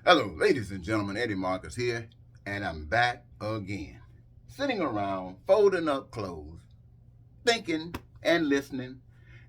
Hello, ladies and gentlemen, Eddie Marcus here, and I'm back again. Sitting around, folding up clothes, thinking and listening,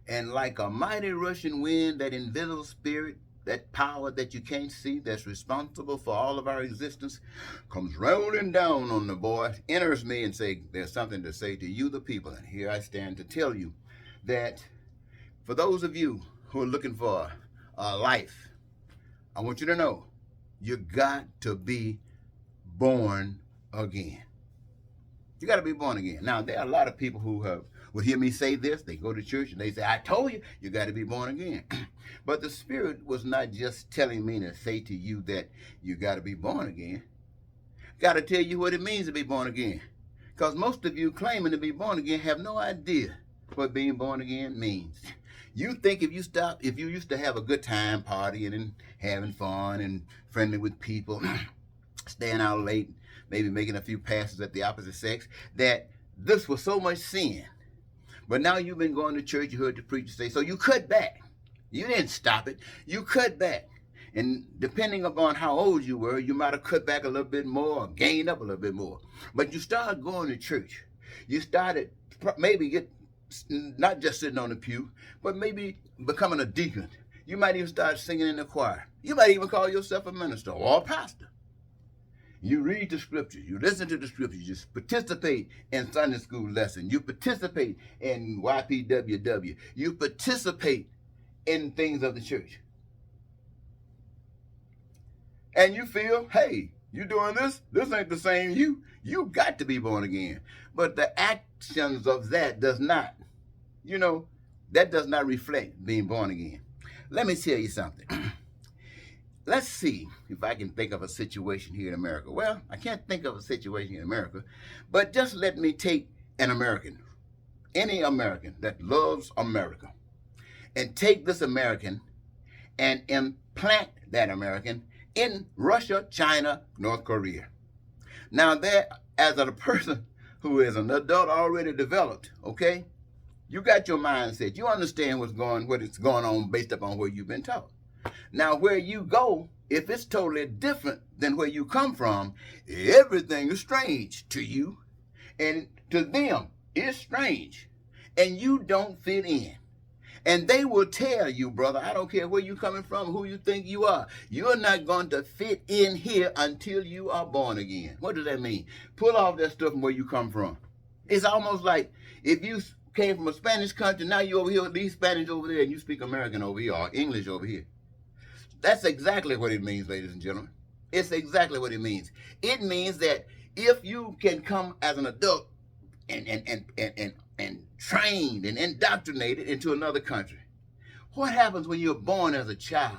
and like a mighty rushing wind, that invisible spirit, that power that you can't see, that's responsible for all of our existence, comes rolling down on the boy, enters me and say, there's something to say to you, the people. And here I stand to tell you that for those of you who are looking for a life, I want you to know you got to be born again. You got to be born again. Now, there are a lot of people who will hear me say this. They go to church and they say, I told you, you got to be born again. But the Spirit was not just telling me to say to you that you got to be born again. Got to tell you what it means to be born again. Because most of you claiming to be born again have no idea what being born again means. You think if you used to have a good time partying and having fun and friendly with people, staying out late, maybe making a few passes at the opposite sex, that this was so much sin. But now you've been going to church, you heard the preacher say, so you cut back. You didn't stop it, you cut back. And depending upon how old you were, you might have cut back a little bit more or gained up a little bit more. But you started going to church. You started maybe not just sitting on the pew, but maybe becoming a deacon. You might even start singing in the choir. You might even call yourself a minister or a pastor. You read the scriptures, you listen to the scriptures, you participate in Sunday school lessons, you participate in YPWW, you participate in things of the church. And you feel, hey, you doing this? This ain't the same you. You got to be born again. But the actions of that does not, that does not reflect being born again. Let me tell you something. Let's see if I can think of a situation here in America. Well, I can't think of a situation in America, but just let me take an American, any American that loves America, and take this American and implant that American in Russia, China, North Korea. Now, there, as a person who is an adult already developed, okay, you got your mindset. You understand what's going on based upon where you've been taught. Now, where you go, if it's totally different than where you come from, everything is strange to you, and to them, it's strange, and you don't fit in. And they will tell you, brother, I don't care where you're coming from, who you think you are. You're not going to fit in here until you are born again. What does that mean? Pull off that stuff from where you come from. It's almost like if you came from a Spanish country, now you're over here, leave Spanish over there, and you speak American over here, or English over here. That's exactly what it means, ladies and gentlemen. It's exactly what it means. It means that if you can come as an adult and trained and indoctrinated into another country, what happens when you're born as a child?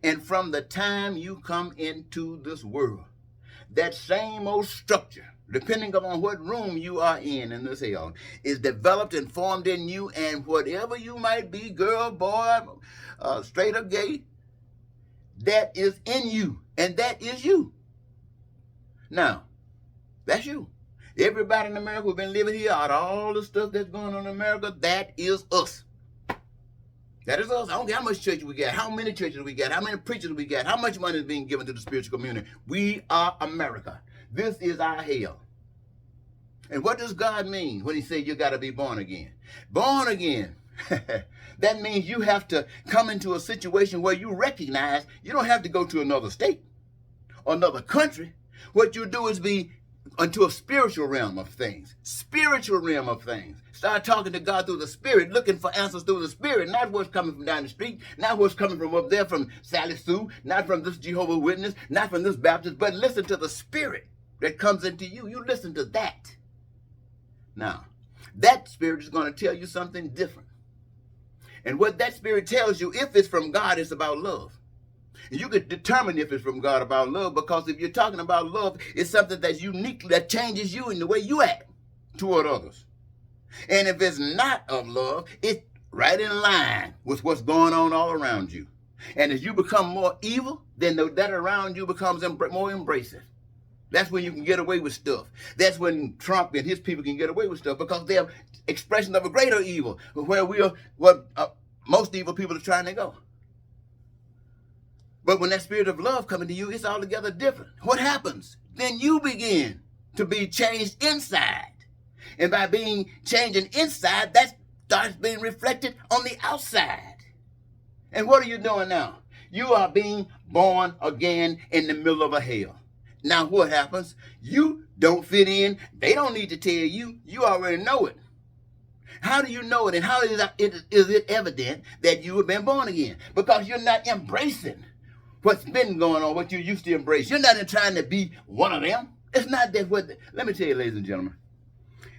And from the time you come into this world, that same old structure, depending upon what room you are in this hell, is developed and formed in you, and whatever you might be, girl, boy, straight or gay, that is in you, and that is you. Now, that's you. Everybody in America who's been living here, out of all the stuff that's going on in America, that is us. That is us. I don't care how much church we got, how many churches we got, how many preachers we got, how much money is being given to the spiritual community. We are America. This is our hell. And what does God mean when he says you got to be born again? Born again. That means you have to come into a situation where you recognize you don't have to go to another state or another country. What you do is be into a spiritual realm of things. Spiritual realm of things. Start talking to God through the Spirit, looking for answers through the Spirit, not what's coming from down the street, not what's coming from up there from Sally Sue, not from this Jehovah's Witness, not from this Baptist, but listen to the Spirit that comes into you. You listen to that. Now, that Spirit is going to tell you something different. And what that Spirit tells you, if it's from God, it's about love. And you can determine if it's from God about love, because if you're talking about love, it's something that's unique, that changes you in the way you act toward others. And if it's not of love, it's right in line with what's going on all around you. And as you become more evil, then that around you becomes more embracive. That's when you can get away with stuff. That's when Trump and his people can get away with stuff, because they're expressions of a greater evil, where we are what most evil people are trying to go. But when that spirit of love comes into you, it's altogether different. What happens? Then you begin to be changed inside. And by being changing inside, that starts being reflected on the outside. And what are you doing now? You are being born again in the middle of a hell. Now what happens? You don't fit in. They don't need to tell you. You already know it. How do you know it? And how is it evident that you have been born again? Because you're not embracing what's been going on, what you used to embrace. You're not trying to be one of them. It's not that what. Let me tell you, ladies and gentlemen,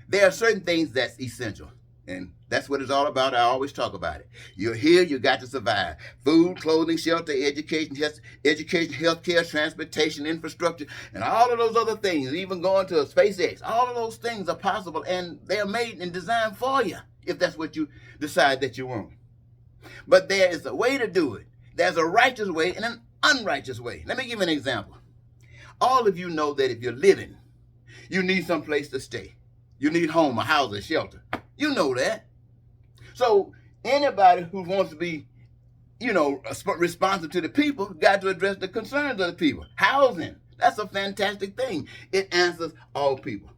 there are certain things that's essential. And that's what it's all about. I always talk about it. You're here, you got to survive. Food, clothing, shelter, education, healthcare, transportation, infrastructure, and all of those other things, even going to SpaceX, all of those things are possible, and they're made and designed for you, if that's what you decide that you want. But there is a way to do it. There's a righteous way and an unrighteous way. Let me give you an example. All of you know that if you're living, you need some place to stay. You need home, a house, a shelter. You know that. So anybody who wants to be, responsive to the people got to address the concerns of the people. Housing, that's a fantastic thing. It answers all people.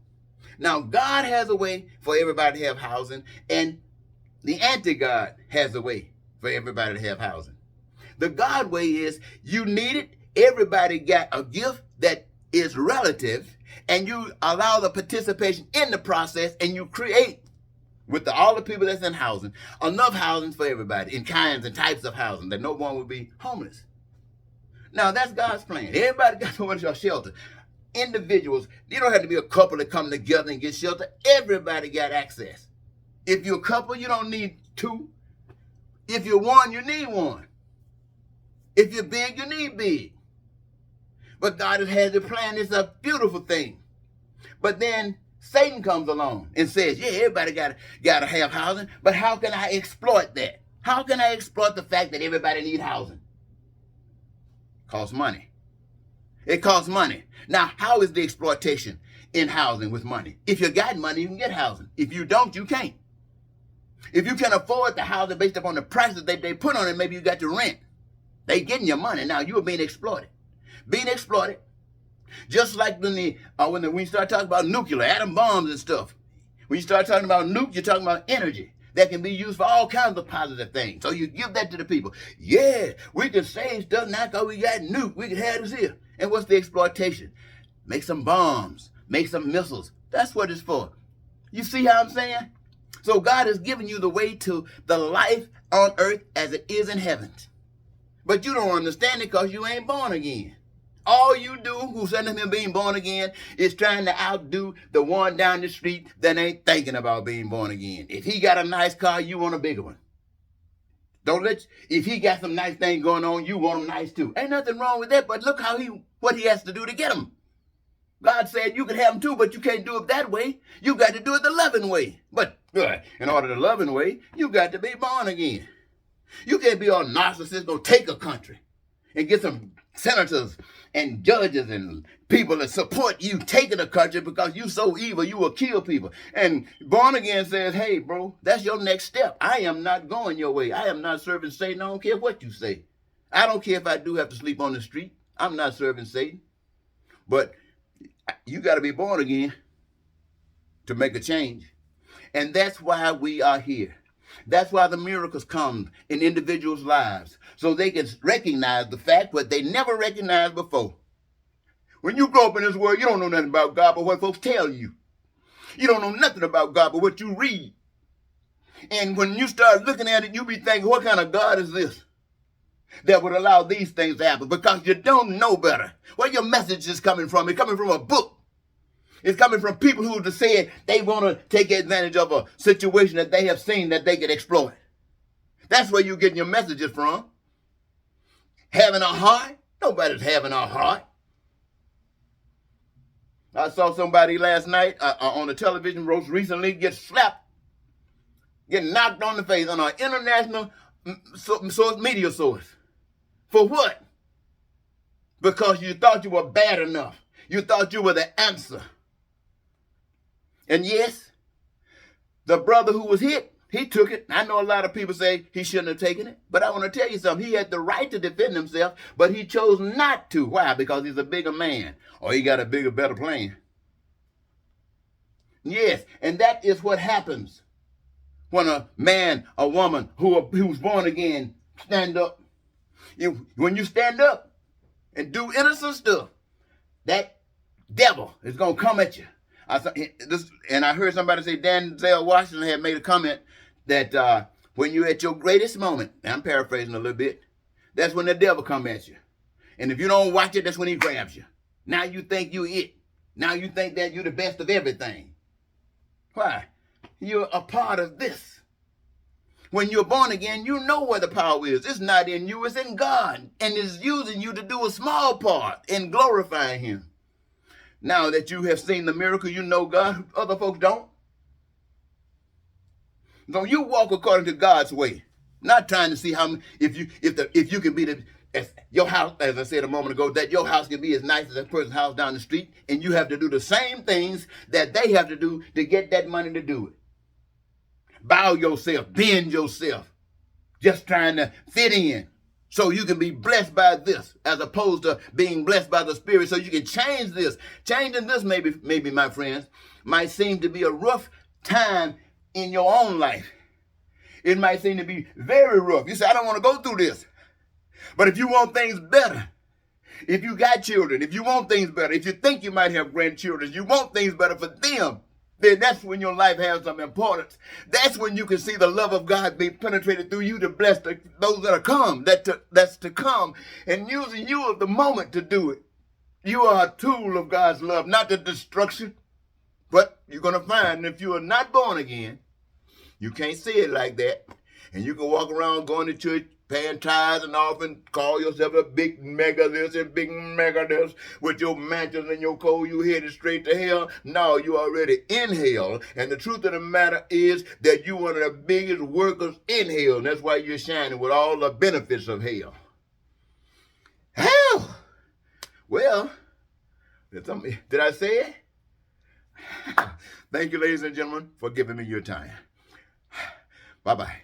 Now, God has a way for everybody to have housing, and the anti-God has a way for everybody to have housing. The God way is you need it. Everybody got a gift that is relative, and you allow the participation in the process, and you create with all the people that's in housing, enough housing for everybody in kinds and types of housing that no one would be homeless. Now, that's God's plan. Everybody got to want your shelter. Individuals, you don't have to be a couple that come together and get shelter. Everybody got access. If you're a couple, you don't need two. If you're one, you need one. If you're big, you need big. But God has a plan. It's a beautiful thing. But then Satan comes along and says, yeah, everybody gotta have housing, but how can I exploit that? How can I exploit the fact that everybody needs housing? Costs money. It costs money. Now, how is the exploitation in housing with money? If you got money, you can get housing. If you don't, you can't. If you can afford the housing based upon the prices that they put on it, maybe you got to rent. They getting your money. Now you are being exploited. Being exploited. Just like when we start talking about nuclear, atom bombs and stuff. When you start talking about nuke, you're talking about energy that can be used for all kinds of positive things. So you give that to the people. Yeah, we can save stuff now because we got nuke. We can have this here. And what's the exploitation? Make some bombs. Make some missiles. That's what it's for. You see how I'm saying? So God has given you the way to the life on earth as it is in heaven. But you don't understand it because you ain't born again. All you do, who's under him being born again, is trying to outdo the one down the street that ain't thinking about being born again. If he got a nice car, you want a bigger one. If he got some nice thing going on, you want them nice too. Ain't nothing wrong with that, but look what he has to do to get them. God said you can have them too, but you can't do it that way. You got to do it the loving way. But in order the loving way, you got to be born again. You can't be a narcissist, go take a country and get some senators and judges and people that support you taking a country because you so evil, you will kill people. And born again says, hey, bro, that's your next step. I am not going your way. I am not serving Satan. I don't care what you say. I don't care if I do have to sleep on the street. I'm not serving Satan. But you got to be born again to make a change. And that's why we are here. That's why the miracles come in individuals' lives, so they can recognize the fact what they never recognized before. When you grow up in this world, you don't know nothing about God but what folks tell you. You don't know nothing about God but what you read. And when you start looking at it, you be thinking, what kind of God is this that would allow these things to happen? Because you don't know better. Where your message is coming from? It's coming from a book. It's coming from people who have said they want to take advantage of a situation that they have seen that they can exploit. That's where you're getting your messages from. Having a heart? Nobody's having a heart. I saw somebody last night on the television recently get slapped, get knocked on the face on an international media source. For what? Because you thought you were bad enough. You thought you were the answer. And yes, the brother who was hit He took it. I know a lot of people say he shouldn't have taken it, but I want to tell you something. He had the right to defend himself, but he chose not to. Why? Because he's a bigger man, or he got a bigger, better plan. Yes, and that is what happens when a man, a woman who's born again stand up. When you stand up and do innocent stuff, that devil is going to come at you. I heard somebody say Denzel Washington had made a comment that when you're at your greatest moment, and I'm paraphrasing a little bit, that's when the devil come at you. And if you don't watch it, that's when he grabs you. Now you think you're it. Now you think that you're the best of everything. Why? You're a part of this. When you're born again, you know where the power is. It's not in you, it's in God. And it's using you to do a small part in glorifying him. Now that you have seen the miracle, you know God, other folks don't. So you walk according to God's way, not trying to see if you can be your house, as I said a moment ago, that your house can be as nice as that person's house down the street, and you have to do the same things that they have to do to get that money to do it. Bow yourself, bend yourself, just trying to fit in so you can be blessed by this as opposed to being blessed by the Spirit so you can change this. Changing this, maybe my friends, might seem to be a rough time in your own life. It might seem to be very rough. You say, I don't want to go through this. But if you want things better, if you got children, if you want things better, if you think you might have grandchildren, you want things better for them, then that's when your life has some importance. That's when you can see the love of God being penetrated through you to bless those that are come, that's to come, and using you at the moment to do it. You are a tool of God's love, not the destruction. But you're going to find if you are not born again, you can't see it like that. And you can walk around going to church, paying tithes and offering, call yourself a big mega this and big mega this, with your mansions and your coal, you headed straight to hell. No, you already in hell. And the truth of the matter is that you're one of the biggest workers in hell. And that's why you're shining with all the benefits of hell. Hell! Well, did I say it? Thank you, ladies and gentlemen, for giving me your time. Bye-bye.